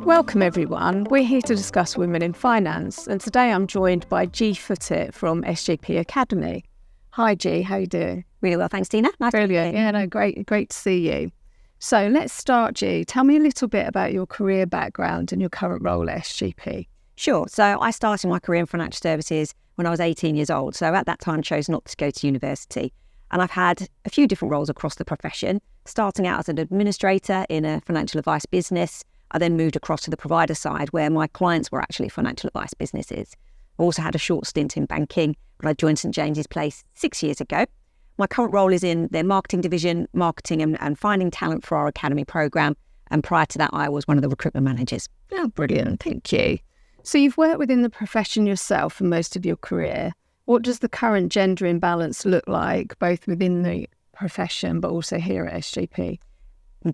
Welcome everyone, we're here to discuss women in finance, and today I'm joined by G Footit from SJP Academy. Hi G, how are you doing? Really well, thanks Tina. Nice Brilliant, to be here. yeah, no, great to see you. So let's start G, tell me a little bit about your career background and your current role at SJP. Sure, so I started my career in financial services when I was 18 years old, so at that time chose not to go to university. And I've had a few different roles across the profession, starting out as an administrator in a financial advice business. I then moved across to the provider side where my clients were actually financial advice businesses. I also had a short stint in banking, but I joined St James's Place 6 years ago. My current role is in their marketing division, marketing and finding talent for our academy programme. And prior to that, I was one of the recruitment managers. Oh, brilliant, thank you. So you've worked within the profession yourself for most of your career. What does the current gender imbalance look like, both within the profession but also here at SJP?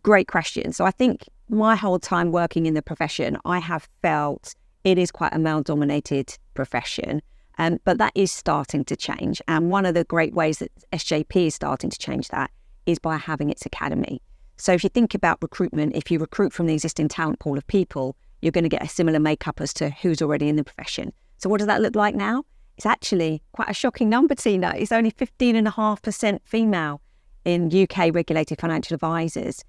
Great question. So I think my whole time working in the profession, I have felt it is quite a male-dominated profession, but that is starting to change. And one of the great ways that SJP is starting to change that is by having its academy. So if you think about recruitment, if you recruit from the existing talent pool of people, you're going to get a similar makeup as to who's already in the profession. So what does that look like now? It's actually quite a shocking number, Tina. It's only 15.5% female in UK regulated financial advisors.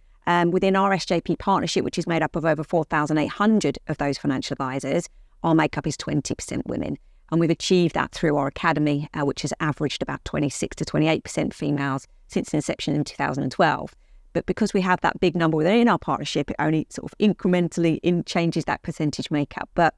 Within our SJP partnership, which is made up of over 4,800 of those financial advisors, our makeup is 20% women. And we've achieved that through our academy, which has averaged about 26 to 28% females since inception in 2012. But because we have that big number within our partnership, it only sort of incrementally changes that percentage makeup. But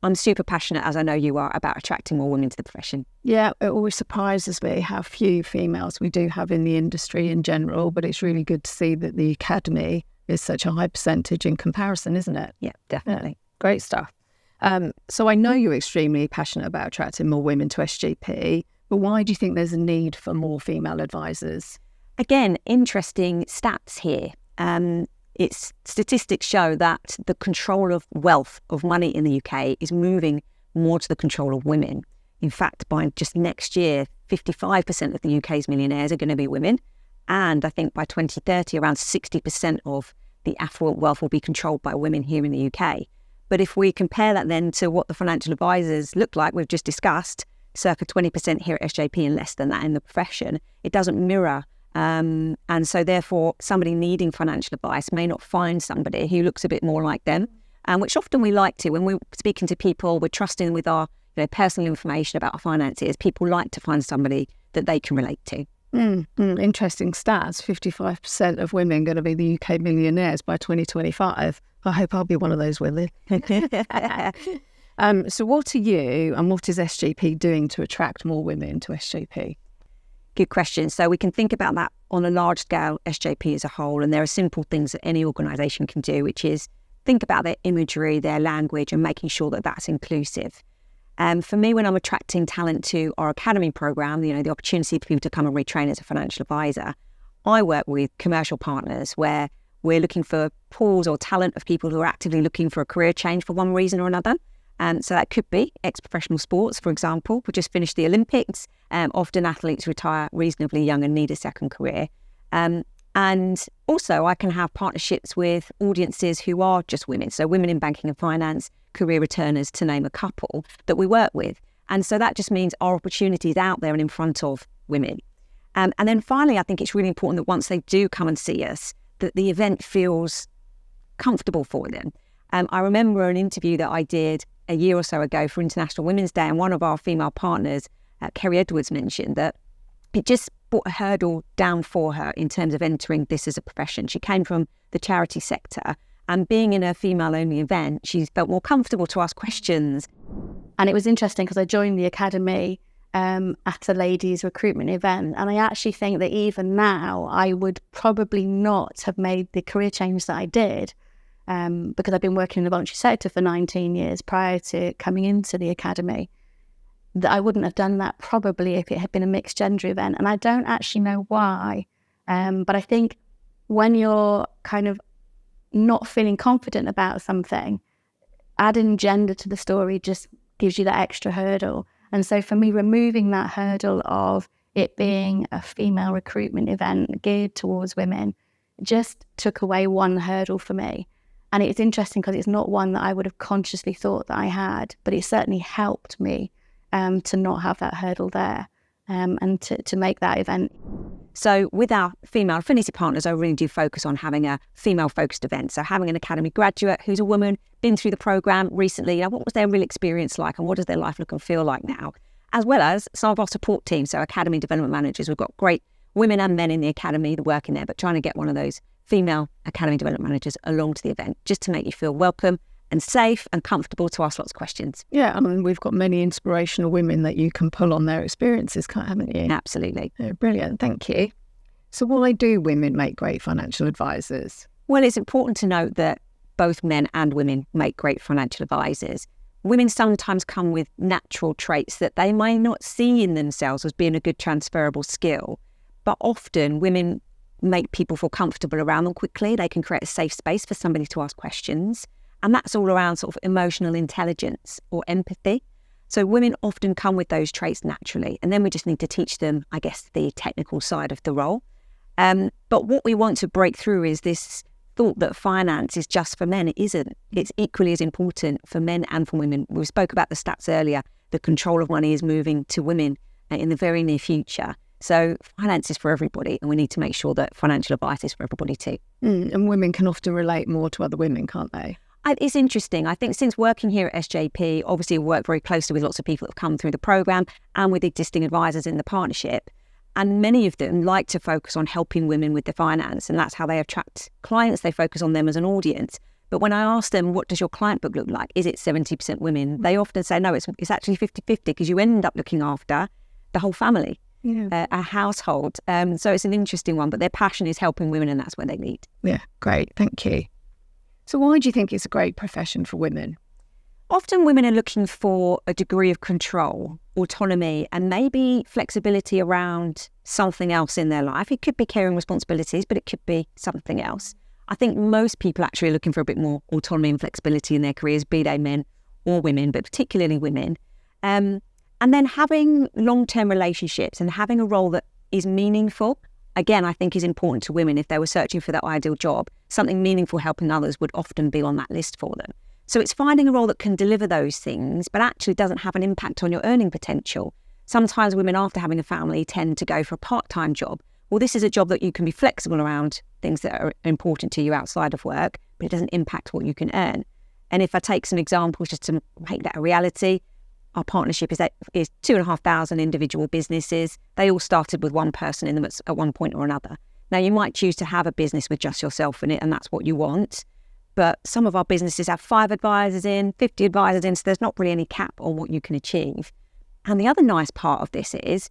I'm super passionate, as I know you are, about attracting more women to the profession. Yeah, it always surprises me how few females we do have in the industry in general, but it's really good to see that the academy is such a high percentage in comparison, isn't it? Yeah, definitely. Yeah, great stuff. So I know you're extremely passionate about attracting more women to SJP, but why do you think there's a need for more female advisors? Again, interesting stats here. Its statistics show that the control of wealth, of money in the UK is moving more to the control of women. In fact, by just next year, 55% of the UK's millionaires are going to be women. And I think by 2030, around 60% of the affluent wealth will be controlled by women here in the UK. But if we compare that then to what the financial advisors look like, we've just discussed, circa 20% here at SJP and less than that in the profession, it doesn't mirror. And so therefore somebody needing financial advice may not find somebody who looks a bit more like them, which often we like to. When we're speaking to people, we're trusting with our personal information about our finances. People like to find somebody that they can relate to. Interesting stats. 55% of women going to be the UK millionaires by 2025. I hope I'll be one of those women. So what are you and what is SJP doing to attract more women to SJP? Good question. So we can think about that on a large scale, SJP as a whole, and there are simple things that any organisation can do, which is think about their imagery, their language, and making sure that that's inclusive. For me, when I'm attracting talent to our academy programme, the opportunity for people to come and retrain as a financial advisor, I work with commercial partners where we're looking for pools or talent of people who are actively looking for a career change for one reason or another. So that could be ex-professional sports, for example. We just finished the Olympics. Often athletes retire reasonably young and need a second career. And also I can have partnerships with audiences who are just women. So women in banking and finance, career returners, to name a couple, that we work with. And so that just means our opportunity is out there and in front of women. And then finally, I think it's really important that once they do come and see us, that the event feels comfortable for them. I remember an interview that I did a year or so ago for International Women's Day, and one of our female partners, Kerry Edwards, mentioned that it just brought a hurdle down for her in terms of entering this as a profession. She came from the charity sector, and being in a female-only event, she felt more comfortable to ask questions. And it was interesting because I joined the academy at a ladies' recruitment event, and I actually think that even now I would probably not have made the career change that I did because I've been working in the voluntary sector for 19 years prior to coming into the academy. That I wouldn't have done that probably if it had been a mixed gender event, and I don't actually know why. But I think when you're kind of not feeling confident about something, adding gender to the story just gives you that extra hurdle. And so for me, removing that hurdle of it being a female recruitment event geared towards women just took away one hurdle for me. And it's interesting because it's not one that I would have consciously thought that I had, but it certainly helped me to not have that hurdle there and to make that event. So with our female affinity partners, I really do focus on having a female-focused event. So having an academy graduate who's a woman, been through the programme recently, what was their real experience like and what does their life look and feel like now? As well as some of our support teams, so academy development managers. We've got great women and men in the academy that work in there, but trying to get one of those female academy development managers along to the event just to make you feel welcome and safe and comfortable to ask lots of questions. Yeah, I mean, we've got many inspirational women that you can pull on their experiences, haven't you? Absolutely. Yeah, brilliant, thank you. So why do women make great financial advisors? Well, it's important to note that both men and women make great financial advisors. Women sometimes come with natural traits that they may not see in themselves as being a good transferable skill, but often women make people feel comfortable around them quickly. They can create a safe space for somebody to ask questions. And that's all around sort of emotional intelligence or empathy. So women often come with those traits naturally. And then we just need to teach them, I guess, the technical side of the role. But what we want to break through is this thought that finance is just for men. It isn't. It's equally as important for men and for women. We spoke about the stats earlier. The control of money is moving to women in the very near future. So finance is for everybody, and we need to make sure that financial advice is for everybody too. And women can often relate more to other women, can't they? It's interesting. I think since working here at SJP, obviously we work very closely with lots of people that have come through the programme and with existing advisors in the partnership. And many of them like to focus on helping women with their finance, and that's how they attract clients. They focus on them as an audience. But when I ask them, what does your client book look like? Is it 70% women? They often say, no, it's actually 50-50 because you end up looking after the whole family. A household. So it's an interesting one, but their passion is helping women and that's where they lead. Yeah, great. Thank you. So why do you think it's a great profession for women? Often women are looking for a degree of control, autonomy, and maybe flexibility around something else in their life. It could be caring responsibilities, but it could be something else. I think most people actually are looking for a bit more autonomy and flexibility in their careers, be they men or women, but particularly women. And then having long-term relationships and having a role that is meaningful, again, I think is important to women. If they were searching for that ideal job, something meaningful helping others would often be on that list for them. So it's finding a role that can deliver those things, but actually doesn't have an impact on your earning potential. Sometimes women after having a family tend to go for a part-time job. Well, this is a job that you can be flexible around things that are important to you outside of work, but it doesn't impact what you can earn. And if I take some examples just to make that a reality, our partnership is 2,500 individual businesses. They all started with one person in them at one point or another. Now, you might choose to have a business with just yourself in it, and that's what you want. But some of our businesses have 5 advisors in, 50 advisors in, so there's not really any cap on what you can achieve. And the other nice part of this is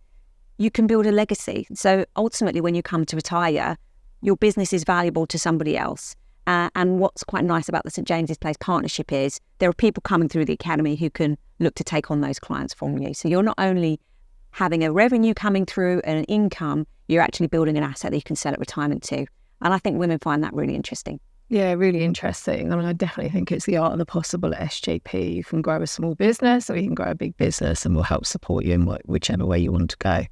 you can build a legacy. So ultimately, when you come to retire, your business is valuable to somebody else. And what's quite nice about the St James's Place partnership is there are people coming through the academy who can look to take on those clients from you. So you're not only having a revenue coming through and an income, you're actually building an asset that you can sell at retirement too. And I think women find that really interesting. Yeah, really interesting. I mean, I definitely think it's the art of the possible at SJP. You can grow a small business or you can grow a big business, and we'll help support you in whichever way you want to go.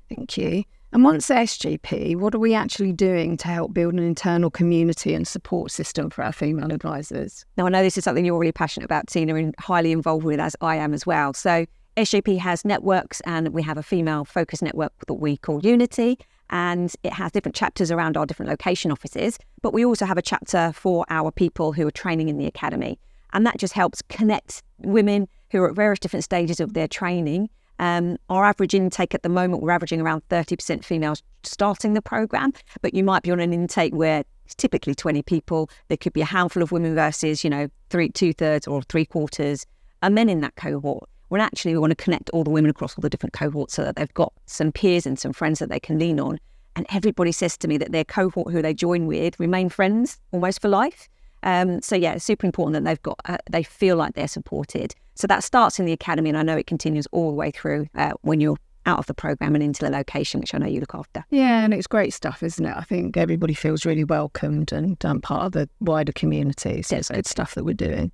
Thank you. And once at SJP, what are we actually doing to help build an internal community and support system for our female advisors? Now, I know this is something you're really passionate about, Tina, and highly involved with, as I am as well. So SJP has networks, and we have a female focus network that we call Unity, and it has different chapters around our different location offices. But we also have a chapter for our people who are training in the academy. And that just helps connect women who are at various different stages of their training. Our average intake at the moment, we're averaging around 30% females starting the programme, but you might be on an intake where it's typically 20 people. There could be a handful of women versus, 2/3 or 3/4 are men in that cohort. When actually we want to connect all the women across all the different cohorts so that they've got some peers and some friends that they can lean on. And everybody says to me that their cohort who they join with remain friends almost for life. So yeah, it's super important that they feel like they're supported. So that starts in the academy, and I know it continues all the way through when you're out of the programme and into the location, which I know you look after. Yeah, and it's great stuff, isn't it? I think everybody feels really welcomed and part of the wider community. So it's good stuff that we're doing.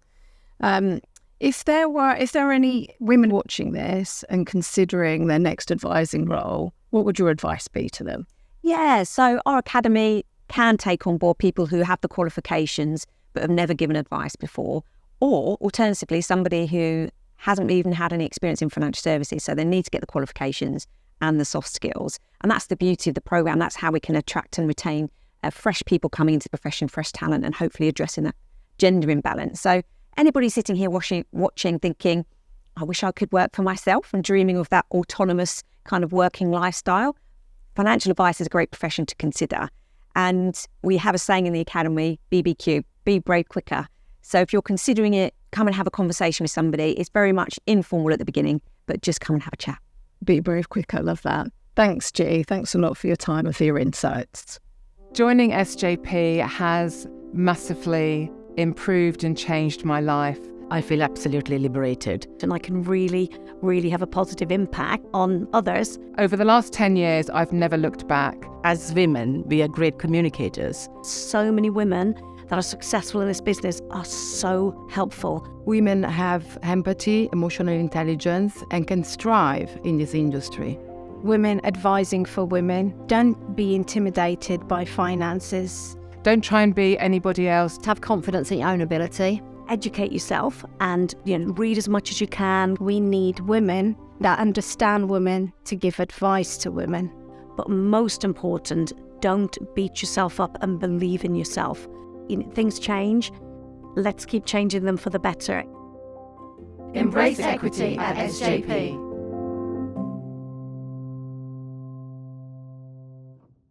If there are any women watching this and considering their next advising role, what would your advice be to them? Yeah, so our academy can take on board people who have the qualifications but have never given advice before, or alternatively, somebody who hasn't even had any experience in financial services, so they need to get the qualifications and the soft skills. And that's the beauty of the programme. That's how we can attract and retain fresh people coming into the profession, fresh talent, and hopefully addressing that gender imbalance. So anybody sitting here watching, thinking, I wish I could work for myself, and dreaming of that autonomous kind of working lifestyle, financial advice is a great profession to consider. And we have a saying in the academy, BBQ, be brave quicker. So if you're considering it, come and have a conversation with somebody. It's very much informal at the beginning, but just come and have a chat. Be brave quicker. I love that. Thanks, G. Thanks a lot for your time and for your insights. Joining SJP has massively improved and changed my life. I feel absolutely liberated. And I can really, really have a positive impact on others. Over the last 10 years, I've never looked back. As women, we are great communicators. So many women that are successful in this business are so helpful. Women have empathy, emotional intelligence, and can thrive in this industry. Women advising for women. Don't be intimidated by finances. Don't try and be anybody else. Have confidence in your own ability. Educate yourself and read as much as you can. We need women that understand women to give advice to women. But most important, don't beat yourself up and believe in yourself. Things change. Let's keep changing them for the better. Embrace equity at SJP.